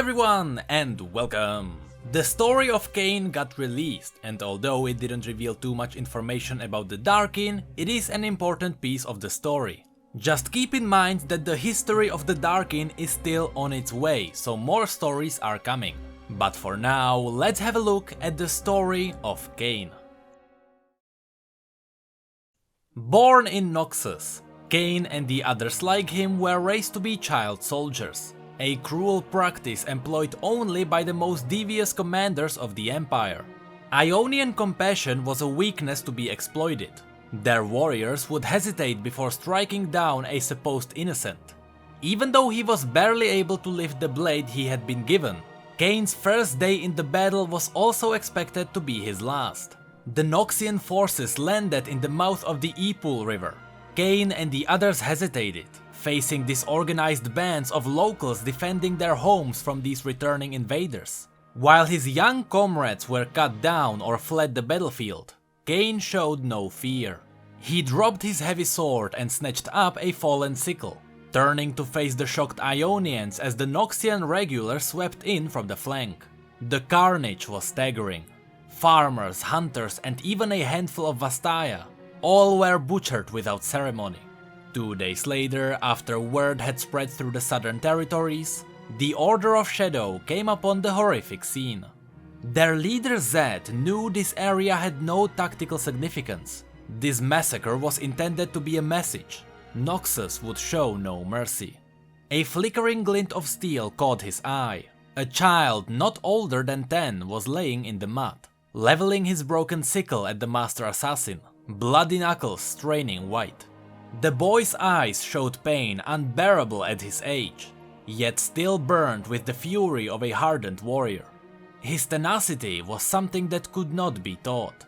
everyone and welcome! The story of Kayn got released, and although it didn't reveal too much information about the Darkin, it is an important piece of the story. Just keep in mind that the history of the Darkin is still on its way, so more stories are coming. But for now, let's have a look at the story of Kayn. Born in Noxus, Kayn and the others like him were raised to be child soldiers, a cruel practice employed only by the most devious commanders of the Empire. Ionian compassion was a weakness to be exploited. Their warriors would hesitate before striking down a supposed innocent. Even though he was barely able to lift the blade he had been given, Kayn's first day in the battle was also expected to be his last. The Noxian forces landed in the mouth of the Epul River. Kayn and the others hesitated, facing disorganized bands of locals defending their homes from these returning invaders. While his young comrades were cut down or fled the battlefield, Kayn showed no fear. He dropped his heavy sword and snatched up a fallen sickle, turning to face the shocked Ionians as the Noxian regulars swept in from the flank. The carnage was staggering. Farmers, hunters, and even a handful of Vastaya, all were butchered without ceremony. 2 days later, after word had spread through the southern territories, the Order of Shadow came upon the horrific scene. Their leader Zed knew this area had no tactical significance. This massacre was intended to be a message. Noxus would show no mercy. A flickering glint of steel caught his eye. A child not older than 10 was laying in the mud, leveling his broken sickle at the master assassin, bloody knuckles straining white. The boy's eyes showed pain unbearable at his age, yet still burned with the fury of a hardened warrior. His tenacity was something that could not be taught.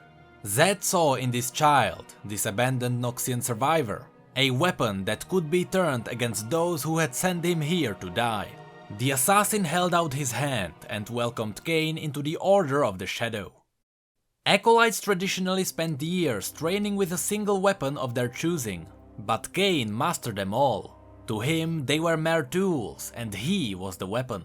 Zed saw in this child, this abandoned Noxian survivor, a weapon that could be turned against those who had sent him here to die. The assassin held out his hand and welcomed Kayn into the Order of the Shadow. Acolytes traditionally spent years training with a single weapon of their choosing, but Kayn mastered them all. To him, they were mere tools, and he was the weapon.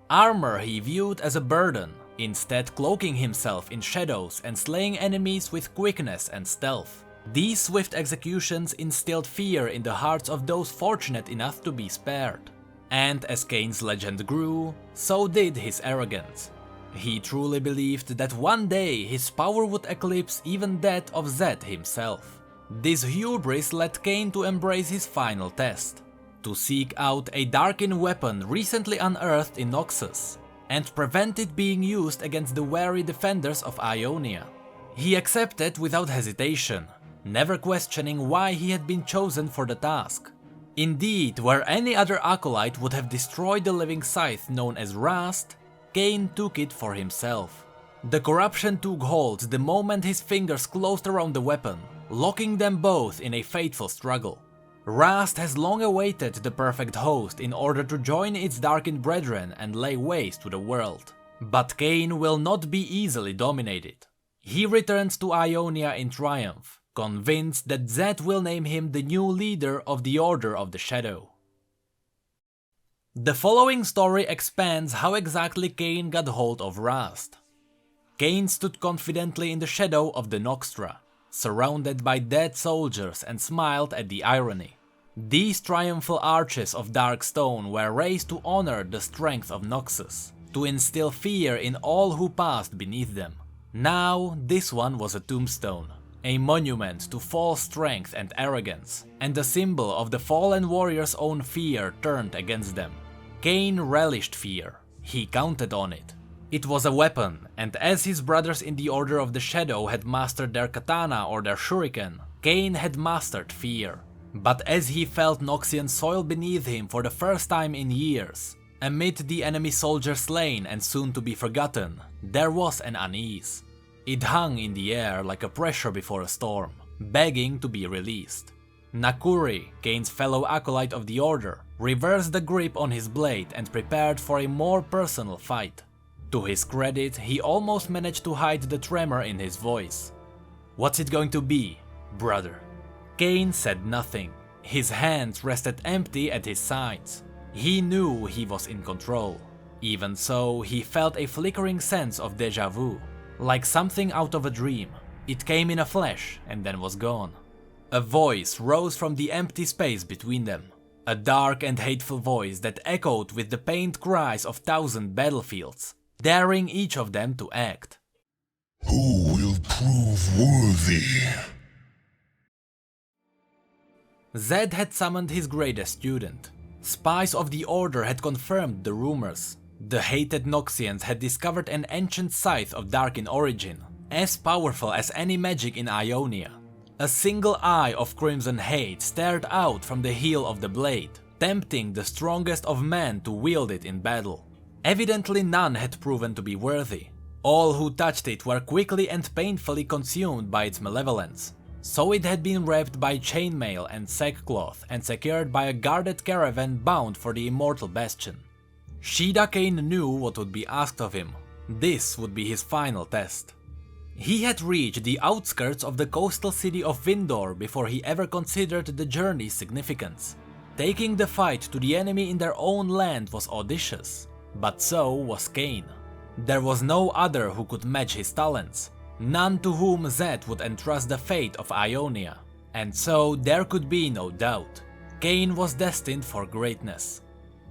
Armor he viewed as a burden, instead cloaking himself in shadows and slaying enemies with quickness and stealth. These swift executions instilled fear in the hearts of those fortunate enough to be spared. And as Kayn's legend grew, so did his arrogance. He truly believed that one day his power would eclipse even that of Zed himself. This hubris led Kayn to embrace his final test, to seek out a Darkin weapon recently unearthed in Noxus, and prevent it being used against the wary defenders of Ionia. He accepted without hesitation, never questioning why he had been chosen for the task. Indeed, where any other acolyte would have destroyed the living scythe known as Rhaast, Kayn took it for himself. The corruption took hold the moment his fingers closed around the weapon, locking them both in a fateful struggle. Rhaast has long awaited the perfect host in order to join its Darkin brethren and lay waste to the world. But Kayn will not be easily dominated. He returns to Ionia in triumph, convinced that Zed will name him the new leader of the Order of the Shadow. The following story expands how exactly Kayn got hold of Rhaast. Kayn stood confidently in the shadow of the Noxtra, surrounded by dead soldiers, and smiled at the irony. These triumphal arches of dark stone were raised to honor the strength of Noxus, to instill fear in all who passed beneath them. Now, this one was a tombstone, a monument to false strength and arrogance, and a symbol of the fallen warrior's own fear turned against them. Kayn relished fear. He counted on it. It was a weapon, and as his brothers in the Order of the Shadow had mastered their katana or their shuriken, Kayn had mastered fear. But as he felt Noxian soil beneath him for the first time in years, amid the enemy soldiers slain and soon to be forgotten, there was an unease. It hung in the air like a pressure before a storm, begging to be released. Nakuri, Kayn's fellow acolyte of the Order, reversed the grip on his blade and prepared for a more personal fight. To his credit, he almost managed to hide the tremor in his voice. "What's it going to be, brother?" Kayn said nothing. His hands rested empty at his sides. He knew he was in control. Even so, he felt a flickering sense of déjà vu, like something out of a dream. It came in a flash and then was gone. A voice rose from the empty space between them. A dark and hateful voice that echoed with the pained cries of 1,000 battlefields, daring each of them to act. Who will prove worthy? Zed had summoned his greatest student. Spies of the Order had confirmed the rumors. The hated Noxians had discovered an ancient scythe of Darkin origin, as powerful as any magic in Ionia. A single eye of crimson hate stared out from the heel of the blade, tempting the strongest of men to wield it in battle. Evidently none had proven to be worthy. All who touched it were quickly and painfully consumed by its malevolence. So it had been wrapped by chainmail and sackcloth and secured by a guarded caravan bound for the immortal bastion. Shida Kayn knew what would be asked of him. This would be his final test. He had reached the outskirts of the coastal city of Vindor before he ever considered the journey's significance. Taking the fight to the enemy in their own land was audacious, but so was Kayn. There was no other who could match his talents, none to whom Zed would entrust the fate of Ionia, and so there could be no doubt. Kayn was destined for greatness.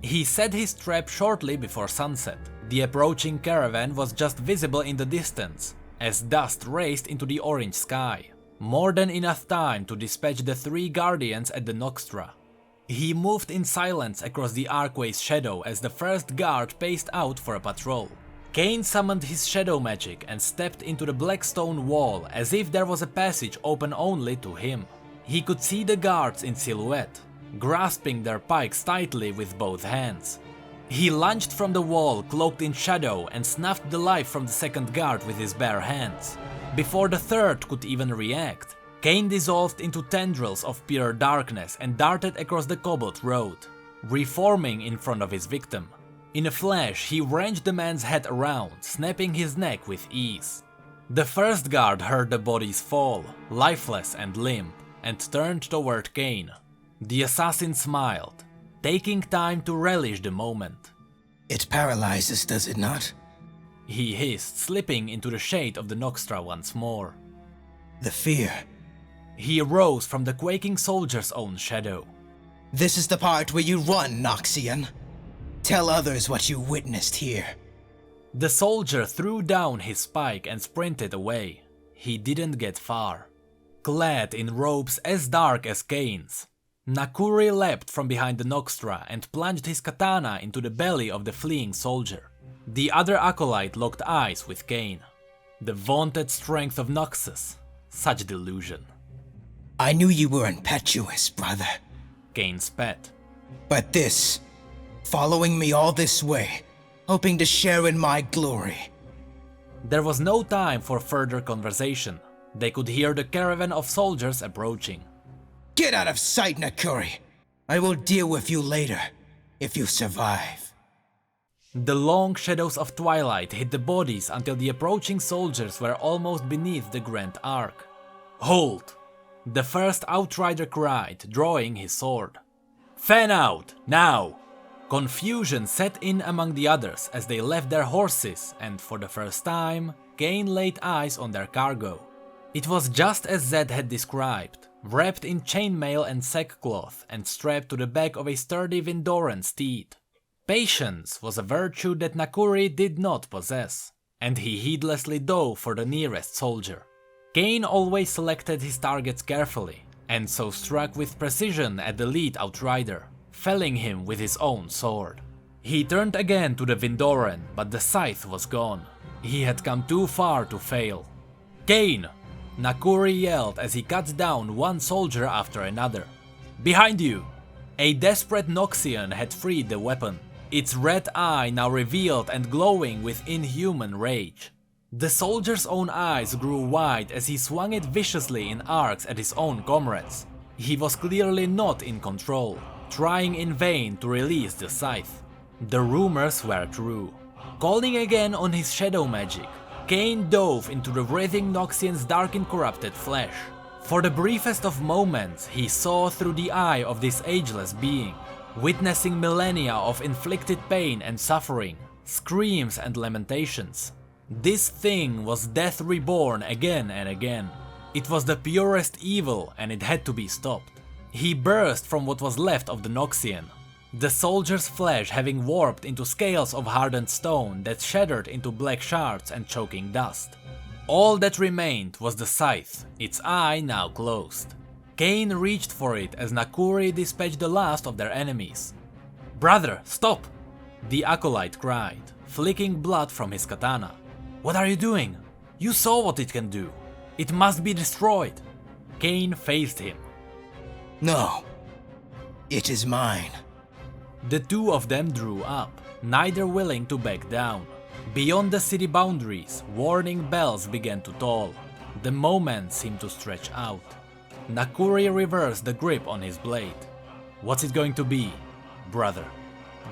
He set his trap shortly before sunset. The approaching caravan was just visible in the distance, as dust raced into the orange sky, more than enough time to dispatch the 3 guardians at the Noxtra. He moved in silence across the archway's shadow as the first guard paced out for a patrol. Kayn summoned his shadow magic and stepped into the black stone wall as if there was a passage open only to him. He could see the guards in silhouette, grasping their pikes tightly with both hands. He lunged from the wall, cloaked in shadow, and snuffed the life from the second guard with his bare hands. Before the third could even react, Kayn dissolved into tendrils of pure darkness and darted across the cobbled road, reforming in front of his victim. In a flash, he wrenched the man's head around, snapping his neck with ease. The first guard heard the bodies fall, lifeless and limp, and turned toward Kayn. The assassin smiled, taking time to relish the moment. It paralyzes, does it not? He hissed, slipping into the shade of the Noxtra once more. The fear. He rose from the quaking soldier's own shadow. This is the part where you run, Noxian. Tell others what you witnessed here. The soldier threw down his spike and sprinted away. He didn't get far. Clad in robes as dark as Kayn's, Nakuri leapt from behind the Noxtra and plunged his katana into the belly of the fleeing soldier. The other acolyte locked eyes with Kayn. The vaunted strength of Noxus. Such delusion. I knew you were impetuous, brother. Kayn spat. But this, following me all this way, hoping to share in my glory. There was no time for further conversation. They could hear the caravan of soldiers approaching. Get out of sight, Nakuri! I will deal with you later, if you survive. The long shadows of twilight hid the bodies until the approaching soldiers were almost beneath the Grand Arc. Hold! The first outrider cried, drawing his sword. Fan out, now! Confusion set in among the others as they left their horses, and for the first time, Kayn laid eyes on their cargo. It was just as Zed had described, wrapped in chainmail and sackcloth and strapped to the back of a sturdy Vindoran steed. Patience was a virtue that Nakuri did not possess, and he heedlessly dove for the nearest soldier. Kayn always selected his targets carefully, and so struck with precision at the lead outrider, felling him with his own sword. He turned again to the Vindoran, but the scythe was gone. He had come too far to fail. Kayn! Nakuri yelled as he cut down one soldier after another. Behind you! A desperate Noxian had freed the weapon, its red eye now revealed and glowing with inhuman rage. The soldier's own eyes grew wide as he swung it viciously in arcs at his own comrades. He was clearly not in control, trying in vain to release the scythe. The rumors were true. Calling again on his shadow magic, Kayn dove into the writhing Noxian's dark and corrupted flesh. For the briefest of moments, he saw through the eye of this ageless being, witnessing millennia of inflicted pain and suffering, screams and lamentations. This thing was death reborn again and again. It was the purest evil and it had to be stopped. He burst from what was left of the Noxian, the soldier's flesh having warped into scales of hardened stone that shattered into black shards and choking dust. All that remained was the scythe, its eye now closed. Kayn reached for it as Nakuri dispatched the last of their enemies. "Brother, stop!" the acolyte cried, flicking blood from his katana. "What are you doing? You saw what it can do. It must be destroyed." Kayn faced him. No. It is mine. The two of them drew up, neither willing to back down. Beyond the city boundaries, warning bells began to toll. The moment seemed to stretch out. Nakuri reversed the grip on his blade. "What's it going to be, brother?"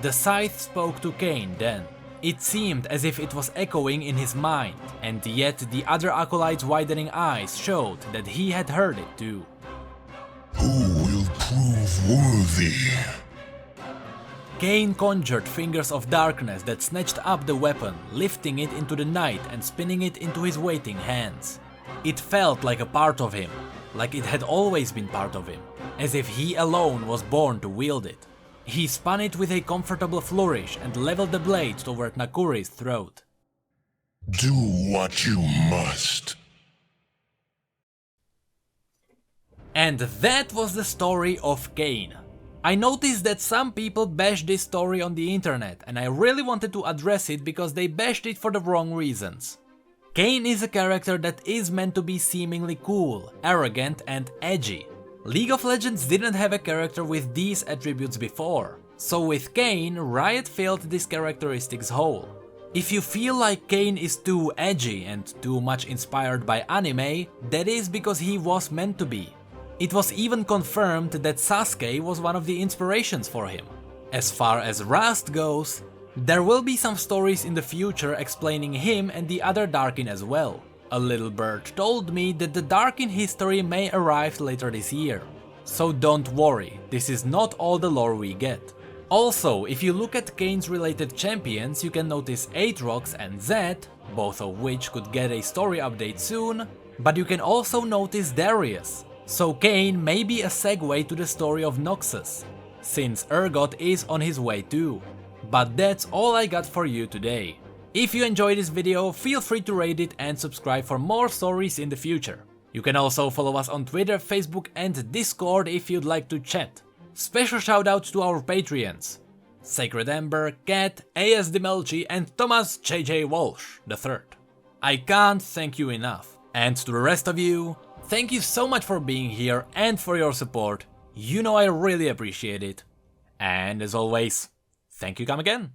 The scythe spoke to Kayn then. It seemed as if it was echoing in his mind, and yet the other acolyte's widening eyes showed that he had heard it too. Who will prove worthy? Kayn conjured fingers of darkness that snatched up the weapon, lifting it into the night and spinning it into his waiting hands. It felt like a part of him, like it had always been part of him, as if he alone was born to wield it. He spun it with a comfortable flourish and leveled the blade toward Nakuri's throat. Do what you must. And that was the story of Kayn. I noticed that some people bashed this story on the internet, and I really wanted to address it because they bashed it for the wrong reasons. Kayn is a character that is meant to be seemingly cool, arrogant and edgy. League of Legends didn't have a character with these attributes before, so with Kayn, Riot filled these characteristics whole. If you feel like Kayn is too edgy and too much inspired by anime, that is because he was meant to be. It was even confirmed that Sasuke was one of the inspirations for him. As far as Rhaast goes, there will be some stories in the future explaining him and the other Darkin as well. A little bird told me that the Darkin history may arrive later this year. So don't worry, this is not all the lore we get. Also, if you look at Kayn's related champions, you can notice Aatrox and Zed, both of which could get a story update soon, but you can also notice Darius. So Kayn may be a segue to the story of Noxus, since Urgot is on his way too. But that's all I got for you today. If you enjoyed this video, feel free to rate it and subscribe for more stories in the future. You can also follow us on Twitter, Facebook and Discord if you'd like to chat. Special shoutouts to our Patreons: Sacred Ember, Cat, AS Dimelchi and Thomas JJ Walsh III. I can't thank you enough. And to the rest of you, thank you so much for being here and for your support. You know I really appreciate it. And as always, thank you come again.